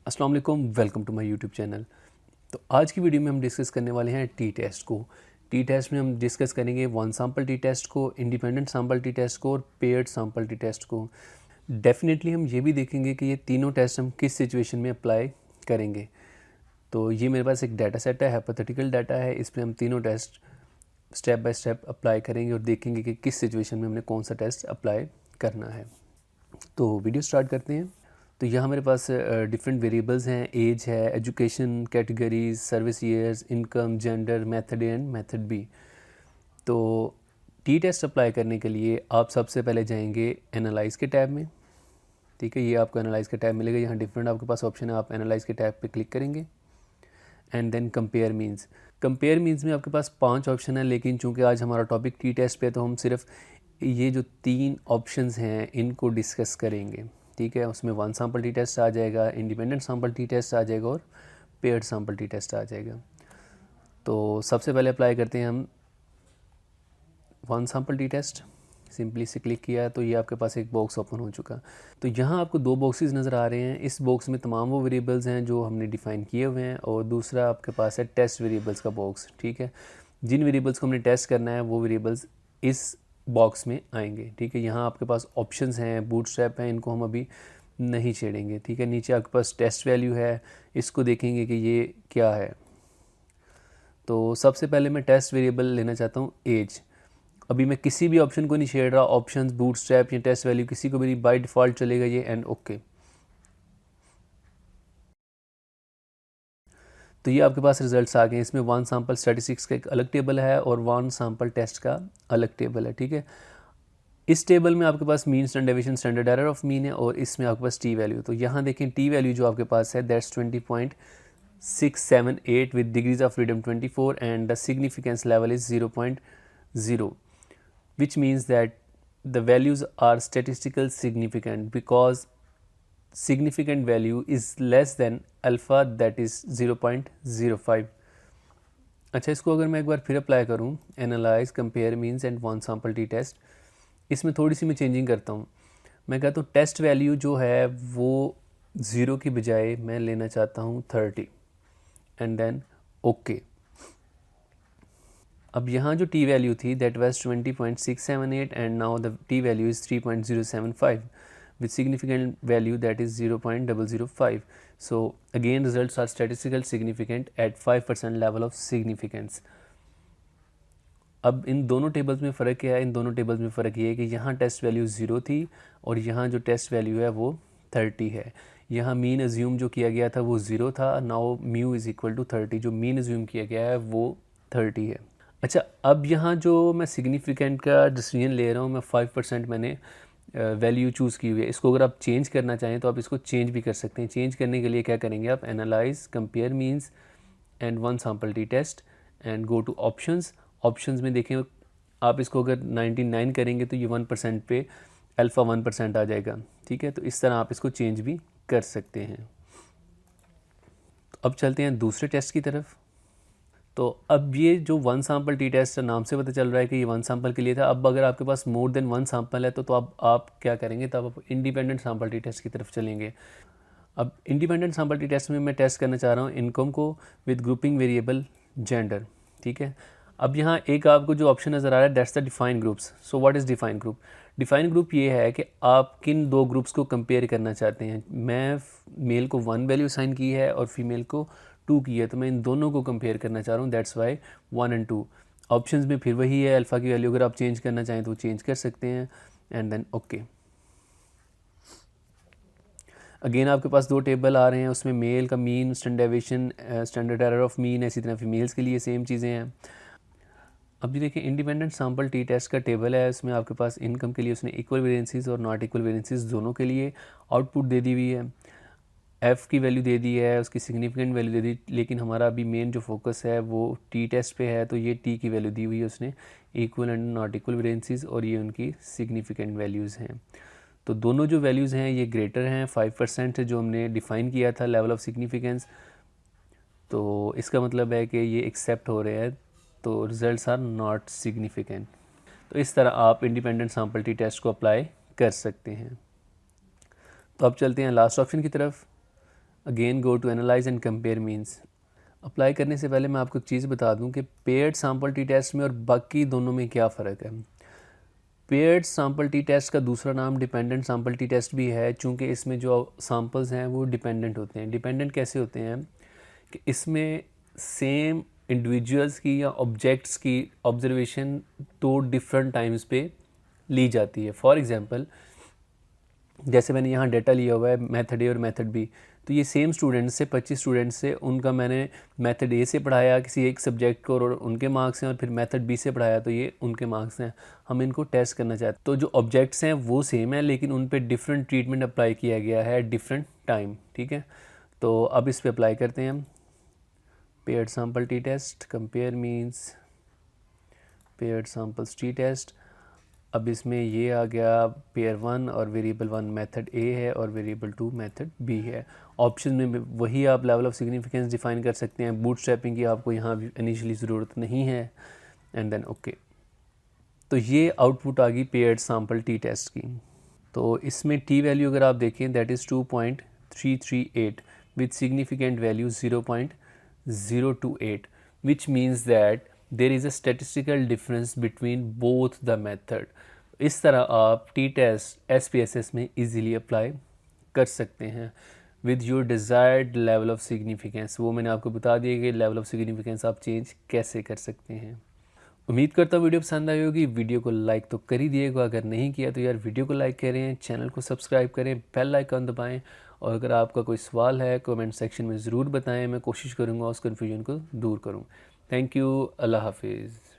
अस्सलाम वालेकुम, welcome to my YouTube channel. तो आज की वीडियो में हम डिस्कस करने वाले हैं टी टेस्ट को। टी टेस्ट में हम डिस्कस करेंगे वन सैम्पल टी टेस्ट को, इंडिपेंडेंट सैम्पल टी टेस्ट को और पेयर्ड सैम्पल टी टेस्ट को। डेफिनेटली हम ये भी देखेंगे कि ये तीनों टेस्ट हम किस सिचुएशन में अप्लाई करेंगे। तो ये मेरे पास एक डाटा सेट है, हाइपोथेटिकल डाटा है। इस पर हम तीनों test step by step apply करेंगे और देखेंगे कि किस सिचुएशन में हमने कौन सा टेस्ट अप्लाई करना है। तो वीडियो स्टार्ट करते हैं। तो यहाँ मेरे पास डिफरेंट वेरिएबल्स हैं, एज है, education categories, service years, income, gender, method A and method B. तो टी टेस्ट अप्लाई करने के लिए आप सबसे पहले जाएंगे एनालाइज के टैब में। ठीक है, ये आपको एनालाइज का टैब मिलेगा। यहाँ डिफरेंट आपके पास ऑप्शन है, आप एनालाइज के टैब पे क्लिक करेंगे and then compare means. Compare means में आपके पास 5 ऑप्शन है, लेकिन चूंकि आज हमारा टॉपिक टी टेस्ट पे है तो हम सिर्फ ये जो 3 ऑप्शंस हैं इनको डिस्कस करेंगे। ठीक है, उसमें वन सैम्पल टी टेस्ट आ जाएगा, इंडिपेंडेंट सैम्पल टी टेस्ट आ जाएगा और पेयर्ड सैम्पल टी टेस्ट आ जाएगा। तो सबसे पहले अप्लाई करते हैं हम one sample T test. Simply से क्लिक किया तो ये आपके पास एक बॉक्स ओपन हो चुका। तो यहाँ आपको 2 बॉक्सेस नज़र आ रहे हैं। इस बॉक्स में तमाम वो वेरिएबल्स हैं जो हमने डिफ़ाइन किए हुए हैं और दूसरा आपके पास है टेस्ट वेरिएबल्स का बॉक्स। ठीक है, जिन वेरिएबल्स को हमने टेस्ट करना है वो वेरिएबल्स इस बॉक्स में आएंगे। ठीक है, यहाँ आपके पास ऑप्शंस हैं, बूटस्ट्रैप हैं, इनको हम अभी नहीं छेड़ेंगे। ठीक है, नीचे आपके पास टेस्ट वैल्यू है, इसको देखेंगे कि ये क्या है। तो सबसे पहले मैं टेस्ट वेरिएबल लेना चाहता हूँ एज। अभी मैं किसी भी ऑप्शन को नहीं छेड़ रहा, ऑप्शंस, बूटस्ट्रैप या टेस्ट वैल्यू किसी को भी बाय डिफ़ॉल्ट चलेगा ये एंड ओके। तो ये आपके पास रिजल्ट्स आ गए। इसमें वन सैम्पल स्टैटिस्टिक्स का एक अलग टेबल है और वन सैम्पल टेस्ट का अलग टेबल है। ठीक है, इस टेबल में आपके पास mean, standard deviation, standard error of mean है और इसमें आपके पास टी वैल्यू। तो यहाँ देखें टी वैल्यू जो आपके पास है that's 20.678 with degrees of freedom 24 and the significance level is 0.0, which means that the values are statistical significant because significant value is less than alpha that is 0.05। अच्छा, इसको अगर मैं एक बार फिर अप्लाई करूँ, analyse, compare means and one sample T test, इसमें थोड़ी सी मैं चेंजिंग करता हूँ। मैं कहता हूँ टेस्ट वैल्यू जो है वो 0 की बजाय मैं लेना चाहता हूँ 30 एंड देन ओके। अब यहाँ जो टी वैल्यू थी that was 20.678 and now the T value is 3.075 with significant value that is 0.005. So again results are statistical significant at 5% level of significance. अब इन दोनों टेबल्स में फ़र्क क्या है? इन दोनों टेबल्स में फ़र्क ये है कि यहाँ टेस्ट वैल्यू 0 थी और यहाँ जो टेस्ट वैल्यू है वो 30 है। यहाँ मीन अज्यूम जो किया गया था वो 0 था, now mu is equal to 30, जो मीन अज्यूम किया गया है वो 30 है। अच्छा, अब यहाँ जो मैं सिग्निफिकेंट का डिसीजन ले रहा हूँ, मैं 5% मैंने वैल्यू चूज़ की हुई है। इसको अगर आप चेंज करना चाहें तो आप इसको चेंज भी कर सकते हैं। चेंज करने के लिए क्या करेंगे आप? Analyse, compare means and one sample T test and go to options. Options में देखें आप इसको अगर 99 करेंगे तो ये 1% पे अल्फ़ा 1% आ जाएगा। ठीक है, तो इस तरह आप इसको चेंज भी कर सकते हैं। तो अब चलते हैं दूसरे टेस्ट की तरफ। तो अब ये जो वन सैम्पल टी टेस्ट नाम से पता चल रहा है कि ये वन सैम्पल के लिए था। अब अगर आपके पास मोर देन वन सैम्पल है तो आप क्या करेंगे? तब आप इंडिपेंडेंट सैम्पल टी टेस्ट की तरफ चलेंगे। अब इंडिपेंडेंट सैम्पल टी टेस्ट में मैं टेस्ट करना चाह रहा हूँ इनकम को विद ग्रुपिंग वेरिएबल जेंडर। ठीक है, अब यहाँ एक आपको जो ऑप्शन नज़र आ रहा है that's the define groups. So what is define group? Define group ये है कि आप किन 2 ग्रुप्स को कंपेयर करना चाहते हैं। मैं मेल को 1 वैल्यू साइन की है और फीमेल को 2 की है, तो मैं इन दोनों को कंपेयर करना चाह रहा हूँ, दैट्स वाई 1 एंड 2। ऑप्शंस में फिर वही है, अल्फ़ा की वैल्यू अगर आप चेंज करना चाहें तो चेंज कर सकते हैं एंड देन ओके। अगेन आपके पास 2 टेबल आ रहे हैं, उसमें मेल का mean, standard deviation, standard error of mean, इसी तरह फीमेल्स के लिए सेम चीज़ें हैं। अब ये देखिए इंडिपेंडेंट सैम्पल टी टेस्ट का टेबल है, इसमें आपके पास इनकम के लिए उसने इक्वल वेरिएंसेस और नॉट इक्वल वेरिएंसेस दोनों के लिए आउटपुट दे दी हुई है। एफ़ की वैल्यू दे दी है, उसकी सिग्निफिकेंट वैल्यू दे दी, लेकिन हमारा अभी मेन जो फोकस है वो टी टेस्ट पे है, तो ये टी की वैल्यू दी हुई है उसने, equal and not equal variances, और ये उनकी सिग्निफिकेंट वैल्यूज़ हैं। तो दोनों जो वैल्यूज़ हैं ये ग्रेटर हैं 5% से जो हमने डिफ़ाइन किया था लेवल ऑफ सिग्निफिकेंस। तो इसका मतलब है कि ये एक्सेप्ट हो रहे हैं, तो रिजल्ट्स आर नॉट सिग्निफिकेंट। तो इस तरह आप इंडिपेंडेंट सैम्पल टी टेस्ट को अप्लाई कर सकते हैं। तो अब चलते हैं लास्ट ऑप्शन की तरफ, again go to analyse and compare means. Apply करने से पहले मैं आपको एक चीज़ बता दूं कि पेयर्ड सैम्पल टी टेस्ट में और बाकी दोनों में क्या फ़र्क है। पेयर्ड सैम्पल टी टेस्ट का दूसरा नाम डिपेंडेंट सैम्पल टी टेस्ट भी है, चूँकि इसमें जो सैम्पल्स हैं वो डिपेंडेंट होते हैं। डिपेंडेंट कैसे होते हैं कि इसमें सेम इंडिविजुअल्स की या ऑब्जेक्ट्स की ऑब्जर्वेशन तो डिफरेंट टाइम्स पे ली जाती है। फॉर एग्ज़ाम्पल, जैसे मैंने यहाँ डेटा लिया हुआ है मेथड ए और मेथड बी, तो ये सेम स्टूडेंट्स से 25 स्टूडेंट्स से उनका मैंने मेथड ए से पढ़ाया किसी एक सब्जेक्ट को और उनके मार्क्स हैं, और फिर मेथड बी से पढ़ाया तो ये उनके मार्क्स हैं। हम इनको टेस्ट करना चाहते हैं, तो जो ऑब्जेक्ट्स हैं वो सेम है लेकिन उन पे डिफरेंट ट्रीटमेंट अप्लाई किया गया है डिफरेंट टाइम। ठीक है, तो अब इस पर अप्लाई करते हैं हम। Paired sample T test, compare means paired samples T test. अब इसमें ये आ गया पेयर 1 और वेरिएबल 1 मेथड ए है और वेरिएबल 2 मेथड बी है। ऑप्शन में वही आप लेवल ऑफ सिग्निफिकेंस डिफाइन कर सकते हैं। बूटस्ट्रैपिंग की आपको यहाँ इनिशियली ज़रूरत नहीं है। एंड देन ओके, तो ये आउटपुट आ गई पेयर्ड सैम्पल टी टेस्ट की। तो इसमें टी वैल्यू अगर आप देखें that is 2.338 with significant value 0.028, which means that there is a statistical difference between both the method। इस तरह आप टी टेस्ट SPSS में easily अप्लाई कर सकते हैं with your desired level of significance। वो मैंने आपको बता दिया कि level of significance आप चेंज कैसे कर सकते हैं। उम्मीद करता हूँ वीडियो पसंद आई होगी। वीडियो को लाइक तो कर ही दिएगा, अगर नहीं किया तो यार वीडियो को लाइक करें, चैनल को सब्सक्राइब करें, बेल आइकन दबाएं, और अगर आपका कोई सवाल है कमेंट सेक्शन में ज़रूर बताएं। मैं कोशिश करूँगा उस कन्फ्यूजन को दूर करूँ। थैंक यू, अल्लाह हाफिज़।